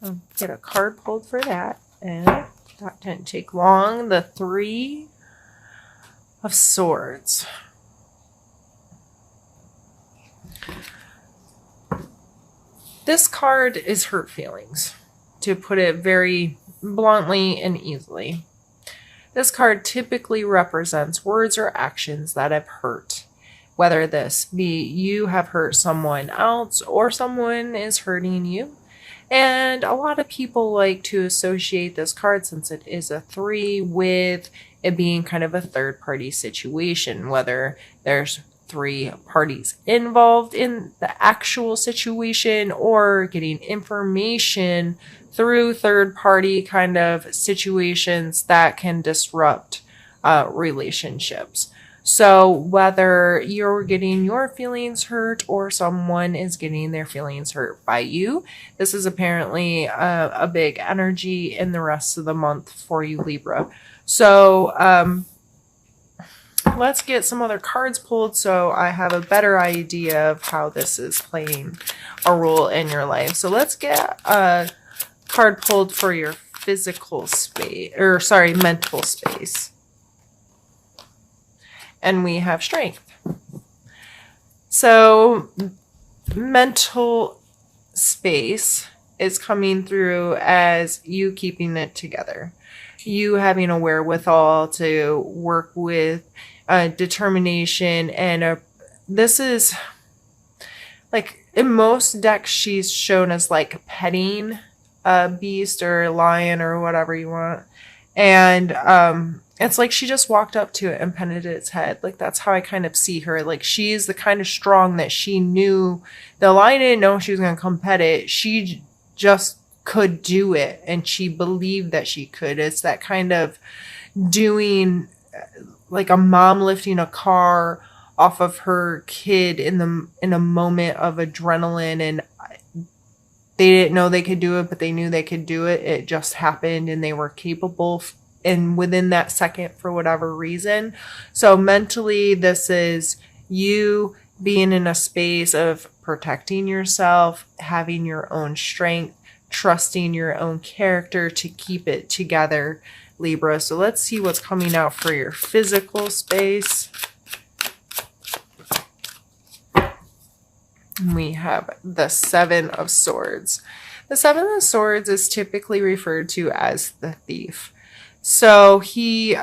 I'll get a card pulled for that. And that didn't take long. The Three of Swords. This card is hurt feelings, to put it very bluntly and easily. This card typically represents words or actions that have hurt. Whether this be you have hurt someone else or someone is hurting you. And a lot of people like to associate this card, since it is a 3, with it being kind of a third party situation, whether there's 3 parties involved in the actual situation or getting information through third party kind of situations that can disrupt relationships. So whether you're getting your feelings hurt or someone is getting their feelings hurt by you, this is apparently a big energy in the rest of the month for you, Libra. So let's get some other cards pulled so I have a better idea of how this is playing a role in your life. So let's get a card pulled for your physical space, or sorry, mental space. And we have Strength. So mental space is coming through as you keeping it together. You having a wherewithal to work with determination. And this is like in most decks, she's shown as like petting a beast or a lion or whatever you want. And it's like she just walked up to it and petted its head. Like, that's how I kind of see her. Like, she's the kind of strong that she knew the lion didn't know she was going to come pet it. She just could do it, and she believed that she could. It's that kind of doing, like a mom lifting a car off of her kid in a moment of adrenaline, and they didn't know they could do it, but they knew they could do it. It just happened, and they were capable and within that second for whatever reason. So mentally, this is you being in a space of protecting yourself, having your own strength, trusting your own character to keep it together, Libra. So let's see what's coming out for your physical space. We have the Seven of Swords. The Seven of Swords is typically referred to as the thief. So he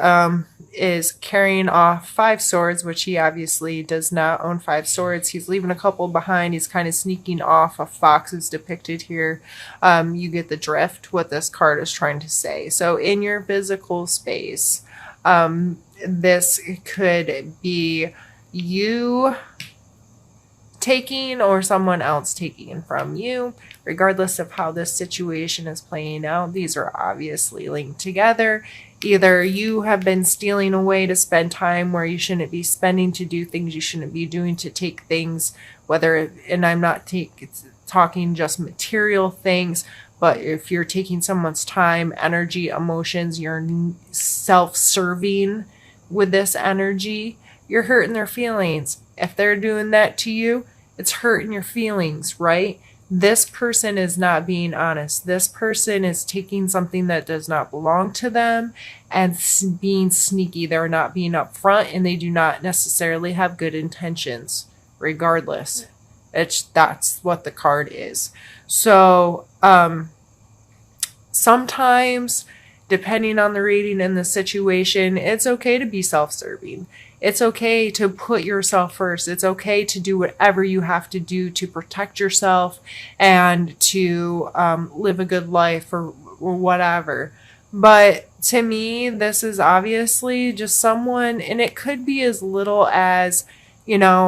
is carrying off 5 swords, which he obviously does not own 5 swords. He's leaving a couple behind. He's kind of sneaking off. A fox is depicted here. You get the drift, what this card is trying to say. So in your physical space, this could be you taking or someone else taking from you. Regardless of how this situation is playing out, these are obviously linked together. Either you have been stealing away to spend time where you shouldn't be spending, to do things you shouldn't be doing, to take things, whether, and I'm not talking just material things, but if you're taking someone's time, energy, emotions, you're self-serving with this energy, you're hurting their feelings. If they're doing that to you, it's hurting your feelings, right? This person is not being honest. This person is taking something that does not belong to them and being sneaky. They're not being upfront, and they do not necessarily have good intentions, regardless. That's what the card is. So sometimes, depending on the reading and the situation, it's okay to be self-serving. It's okay to put yourself first. It's okay to do whatever you have to do to protect yourself and to live a good life or whatever. But to me, this is obviously just someone, and it could be as little as, getting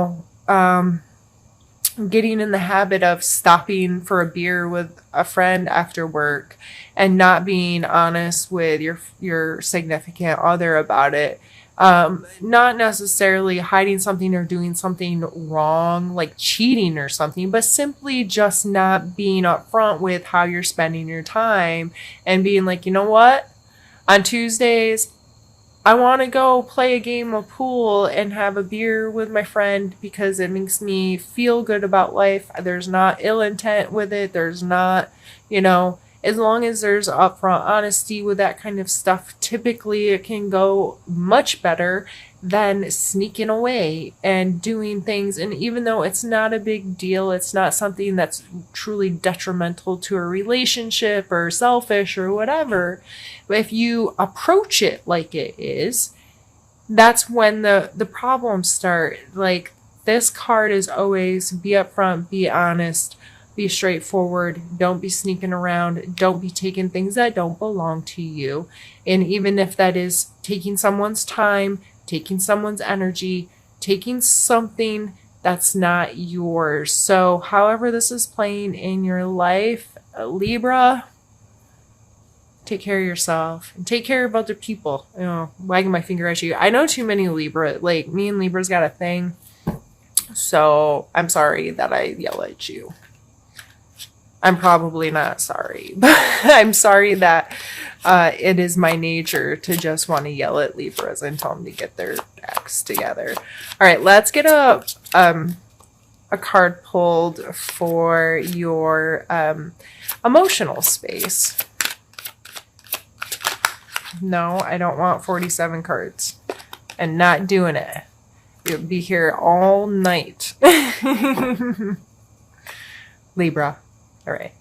in the habit of stopping for a beer with a friend after work and not being honest with your significant other about it. Not necessarily hiding something or doing something wrong, like cheating or something, but simply just not being upfront with how you're spending your time and being like, you know what? On Tuesdays, I want to go play a game of pool and have a beer with my friend because it makes me feel good about life. There's not ill intent with it. There's not, as long as there's upfront honesty with that kind of stuff, typically it can go much better than sneaking away and doing things. And even though it's not a big deal, it's not something that's truly detrimental to a relationship or selfish or whatever, but if you approach it like it is, that's when the problems start. Like, this card is always be upfront, be honest, be straightforward, don't be sneaking around, don't be taking things that don't belong to you. And even if that is taking someone's time, taking someone's energy, taking something that's not yours. So however this is playing in your life, Libra, take care of yourself and take care of other people. You know, wagging my finger at you. I know too many Libra. Like, me and Libra's got a thing. So I'm sorry that I yell at you. I'm probably not sorry, but I'm sorry that it is my nature to just want to yell at Libras and tell them to get their acts together. All right, let's get a card pulled for your emotional space. No, I don't want 47 cards. And not doing it. You'll be here all night. Libra. All right.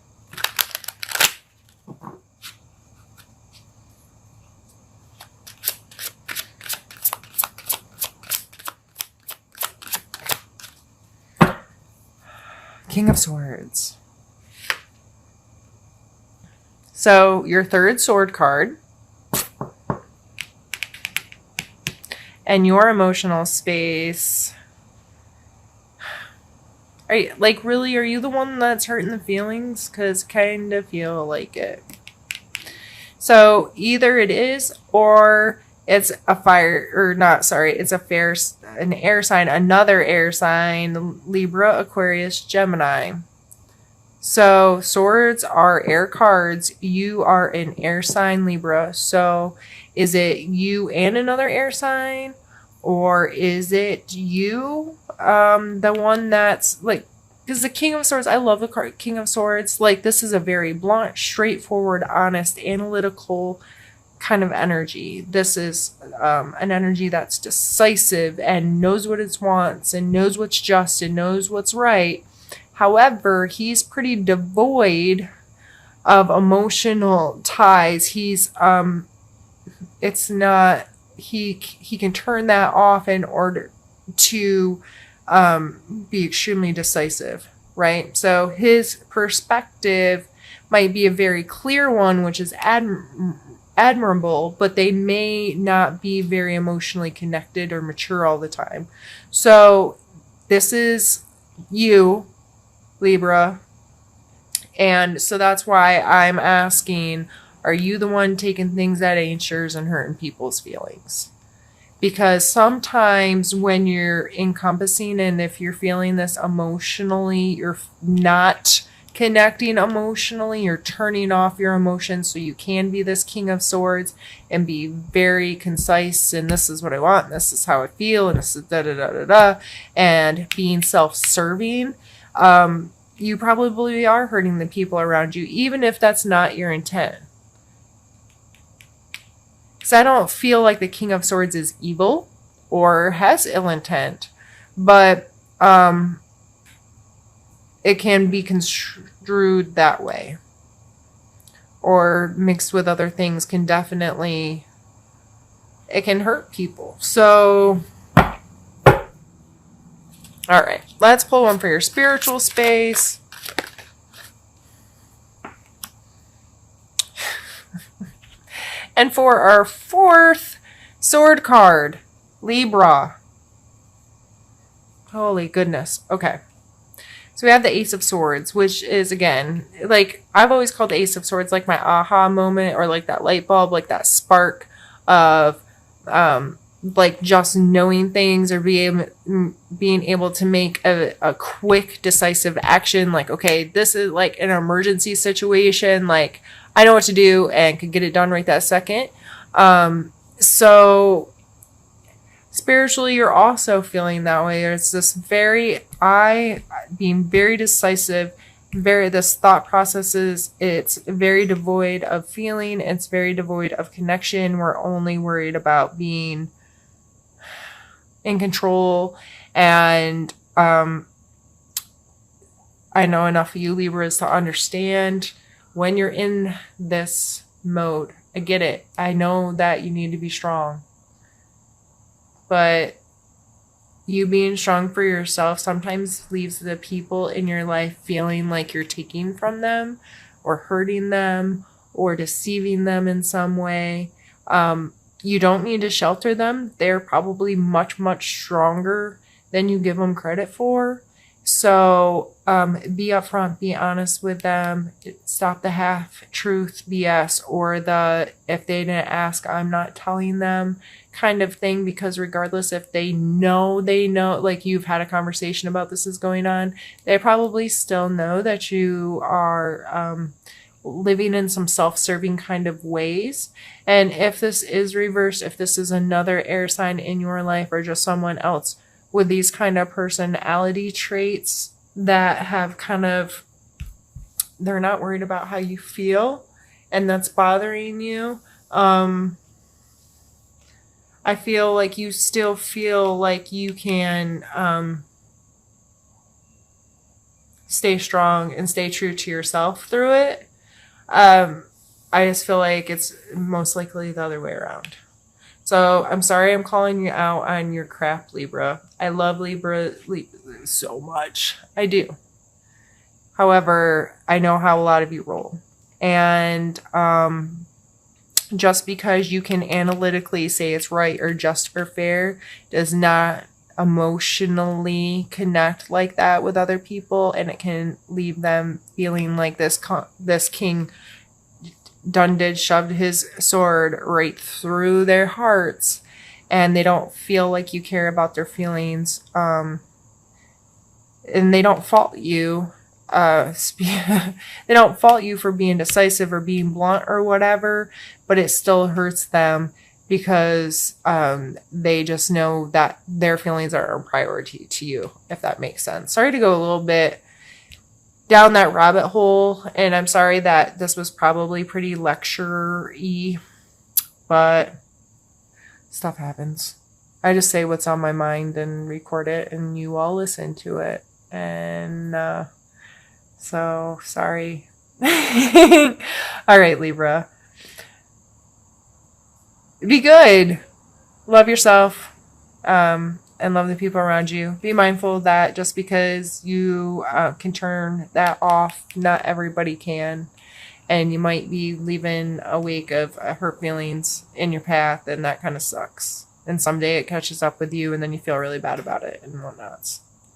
King of Swords. So your third sword card. And your emotional space. Are you, like, really, are you the one that's hurting the feelings? Because kind of feel like it. So either it is, or it's a fire, or not, sorry, it's an air sign, another air sign, Libra, Aquarius, Gemini. So swords are air cards. You are an air sign, Libra. So is it you and another air sign? Or is it you, the one that's like, because the King of Swords, I love the card King of Swords. Like, this is a very blunt, straightforward, honest, analytical kind of energy. This is an energy that's decisive and knows what it wants and knows what's just and knows what's right. However, he's pretty devoid of emotional ties. He's, it's not, he can turn that off in order to be extremely decisive, right? So his perspective might be a very clear one, which is admirable, but they may not be very emotionally connected or mature all the time. So this is you, Libra. And so that's why I'm asking, are you the one taking things that ain't yours and hurting people's feelings? Because sometimes when you're encompassing, and if you're feeling this emotionally, you're not connecting emotionally, you're turning off your emotions so you can be this King of Swords and be very concise, and this is what I want, and this is how I feel, and this is da-da-da-da-da, and being self-serving, you probably are hurting the people around you, even if that's not your intent. Because I don't feel like the King of Swords is evil or has ill intent, but it can be construed that way, or mixed with other things can definitely, it can hurt people. So, all right, let's pull one for your spiritual space. And for our fourth sword card, Libra. Holy goodness. Okay. So we have the Ace of Swords, which is, again, like, I've always called the Ace of Swords like my aha moment, or like that light bulb, like that spark of, like, just knowing things, or being able to make a quick, decisive action. Like, okay, this is like an emergency situation. Like, I know what to do and can get it done right that second. So spiritually, you're also feeling that way. It's this being very decisive this thought process it's very devoid of feeling. It's very devoid of connection. We're only worried about being in control. And I know enough of you Libras to understand when you're in this mode. I get it. I know that you need to be strong. But you being strong for yourself sometimes leaves the people in your life feeling like you're taking from them or hurting them or deceiving them in some way. You don't need to shelter them. They're probably much, much stronger than you give them credit for. So be upfront, be honest with them. Stop the half-truth BS or the if they didn't ask, I'm not telling them kind of thing, because regardless if they know, like you've had a conversation about this is going on, they probably still know that you are living in some self-serving kind of ways. And if this is reversed, if this is another air sign in your life or just someone else with these kind of personality traits that have kind of, they're not worried about how you feel and that's bothering you, I feel like you still feel like you can stay strong and stay true to yourself through it. I just feel like it's most likely the other way around. So I'm sorry I'm calling you out on your crap, Libra. I love Libra so much. I do. However, I know how a lot of you roll. And just because you can analytically say it's right or just or fair does not emotionally connect like that with other people, and it can leave them feeling like this king shoved his sword right through their hearts, and they don't feel like you care about their feelings, and they don't fault you. They don't fault you for being decisive or being blunt or whatever, but it still hurts them because they just know that their feelings are a priority to you, if that makes sense. Sorry to go a little bit down that rabbit hole, and I'm sorry that this was probably pretty lecture-y, but stuff happens. I just say what's on my mind and record it, and you all listen to it, and so sorry. All right, Libra. Be good. Love yourself. And love the people around you. Be mindful that just because you can turn that off, not everybody can. And you might be leaving a wake of hurt feelings in your path, and that kind of sucks. And someday it catches up with you, and then you feel really bad about it and whatnot.